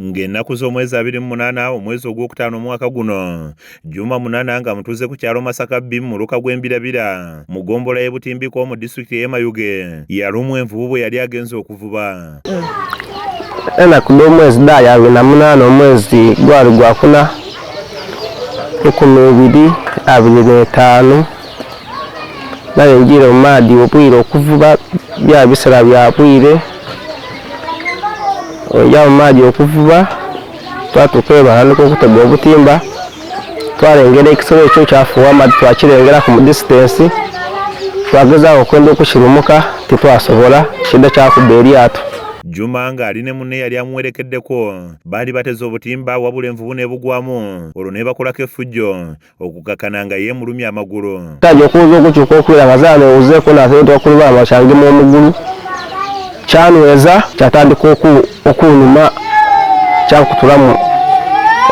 Ng'ennaku z'omwezi 28 omwezi ogwokutaano omwaka guno, Juma Munana nga mutuuze ku kyalo Masaka B mu Luka gw'Embirabira mu ggombolola y'e Butimbiko mu disitulikiti y'e Mayuge yalumwa envubu bwe yali agenze okuvuba. Ennaku dh'omwezi dda ya 28 omwezi gwali gwakuna 2025 nayenjire mu maadhi obwire okuvuba bya bisera bya bwire ya mu maadhi okuvuba twatukwebala n'okutega obutimba twalengera ekisolo ekyo kyafuuwa amaadhi twakirengera ku distance twagezaako okwenda okukirumuka titwasobola kidda kyakuba eryato. Juma nga ali ne munne yali amuwerekeddeko baali bateze obutimba wabula envubu n'ebugwamu olwo ne bakolako effujjo okukakana nga yeemulumya amagulu. Tajja okuwuza okukyuka okwira bazaale owuzeeko n'ateeta okuluba amakyangemu omugulu kyanweza kyatandika okunuma kyakutulamu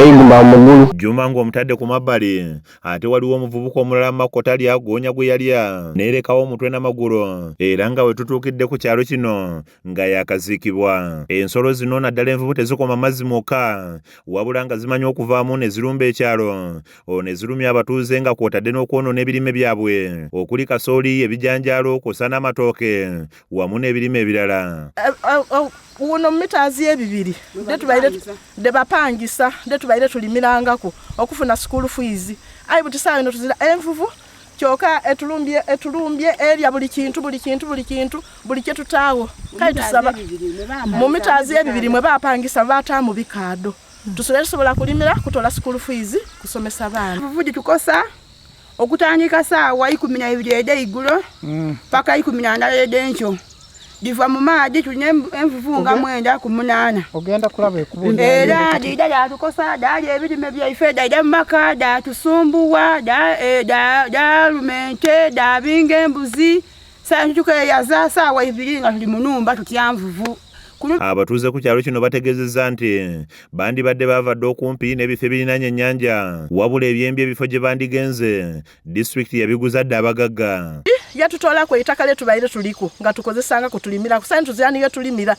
eigumba mu mugulu. Juma ng'omutadde ku mabbali ate waliwo omuvubuka omulala Makota alya goonya gwe yalya n'erekawo omutwe n'amagulu era nga we tutuukidde ku kyalo kino nga yaakaziikibwa. Ensolo zino naddala envubu tezikoma mazzi mwokka wabula nga zimanyi okuvaamu ne zirumba ekyalo ne zirumya abatuuze nga kw'otadde n'okwonoona ebirime byabwe okuli kasooli, ebijanjaalo kw'ossa n'amatooke wamu n'ebirime ebirala. Uno mitaazi ebibiri de bapangisa tubaire tulimirangako okufuna school fees ayi buti sawa ino tuzira envuvu kyoka etulumbye erya buli kintu buli kyetutaawo kale tusaba mu mitaazi ebibiri mwe bapangisa bataamu bikaado tusobola kulimira kutola school fees kusomesa abaana. Envuvu tukosa okutandika saawa 12 ed'eigulo paka 14 ed'enkyo diva mu maadhi tulina envuvu nga 9 ku 8. Ogenda kulaba ekubunda era dida yatukosa dali ebirime byaife dida maka da tusumbuwa da lumente da binga embuzi saa tukeyaza saawa 2 nga tuli mu nnumba tutya nvuvu. Abatuuze ku kyalo kino bategeezezza nti bandibadde baavadde okumpi n'ebifo ebirinaanye ennyanja wabula ebyembi ebifo gye bandigenze disitulikiti yabiguza dde abagagga. Yatutoolako ettaka lye tubaire tuliko nga tukozesanga kutulimira kusani tuziraniyo tulimira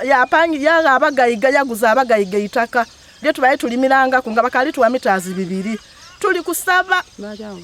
yapangira abagayiga yaguza abagayiga ettaka lye tubaire tulimiranga nga bakali tuwa mitaazi 2 tuli kusaba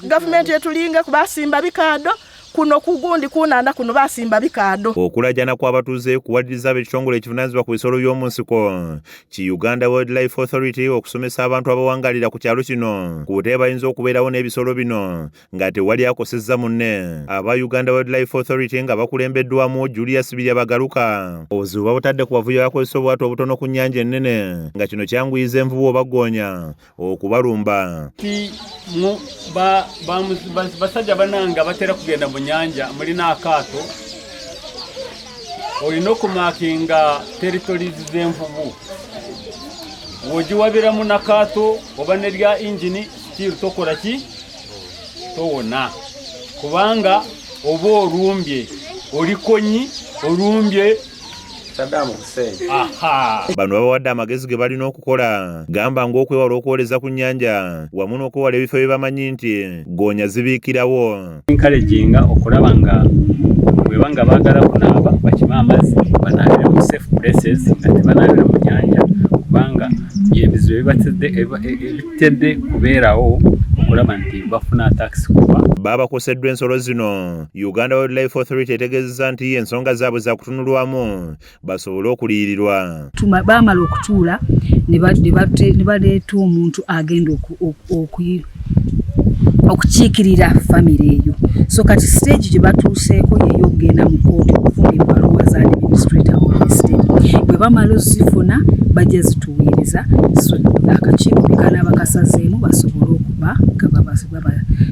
gavumenti yetulinga kubasimba bikaado kuno kugundi kunanda kuno basimba bikaado. Okulajana kw'abatuuze kuwadiriza ab'ekitongole ekivunaanyizibwa ku bisolo by'omu nsiko ki Uganda Wildlife Authority okusomesa abantu abawangalira ku kyalo kino ku butebe bayinza okubeerawo n'ebisolo bino nga tewali akosezza munne. Aba Uganda Wildlife Authority nga bakulembeddwamu Julius Biryabagaluka obuzibu babutadde ku bavubi abakozesa obwato obutono ku nnyanja ennene nga kino kyanguyiza envubu obagoonya okubalumba. Basajja bananga batera kugenda mu nyanja mulina akaato olina okumakinga territories z'envubu wogiwabiramu n'akaato oba nerya ingini still tokola ki towona kubanga oba olumbye olikonyi olumbye Saddam Hussein. Bano babawadde amagezi ge balina okukola gamba ng'okwewala okwoleza ku nnyanja wamu n'okwewala ebifo bye bamanyi nti goonya zibiikirawo. Encouraginga okulaba nga bwebanga baagala kunaaba bakime amazzi banaabire mu safe places nga tebanaabire mu nnyanja kubanga ebizibu ebitedde kubeerawo okulaba nti bafuna attacks kuba baabakoseddwa ensolo zino. Uganda Wildlife Authority etegeezezza nti ensonga zaabwe za kutunulwamu basobole okuliyirirwa. Baamala okutuula ne baleeta omuntu agenda okukiikirira famire eyo. So kati stage gye batuuseeko yeyo okugenda mu kooti okufuna ebbaluwa za administrator of the state. Bwe bamala ozifuna bajja zituweereza akakiiko bikanaaba kasazeemu basobole okuba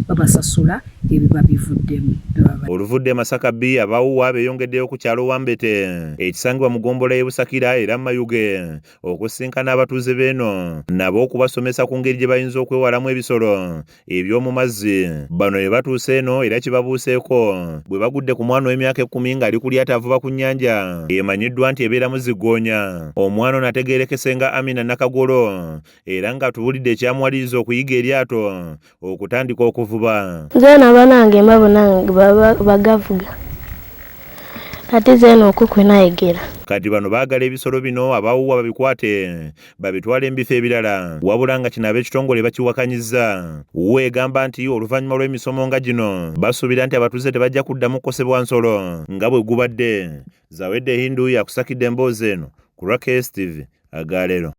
babasasula ebiba bivuddemu. Oluvudde Masaka B abawuwa beeyongeddeyo ku kyalo Wambete ekisangibwa mu ggombolola y'e Busakira era Mayuge okusinkana abatuuze beeno nabo okubasomesa ku ngeri gye bayinza okwewalamu ebisolo eby'omu mazzi. Bano be batuuse eno era kibabuuseeko bwe bagudde ku mwana w'emyaka 10 ng'ali ku lyato avuba ku nnyanja emanyiddwa nti ebeeramu zigoonya. Omwana ono ategeerekese nga Amina Nakagolo era nga tubulidde ekyamuwaliriza okuyiga eryato okutandika okuvuba. Nze n'abanange mbabona bagavuga ate zeeno okukwe nayegera. Kati bano baagala ebisolo bino abawuwa babikwate babitwala embifo ebirala wabula nga kino ab'ekitongole bakiwakanyizza. Wuwe egamba nti oluvannyuma lw'emisomo nga gino basuubira nti abatuuze tebajja kuddamu kukosebwa nsolo nga bwe gubadde. Zawedde Hindu yakusakidde emboozi eno ku Rakes TV Agalero.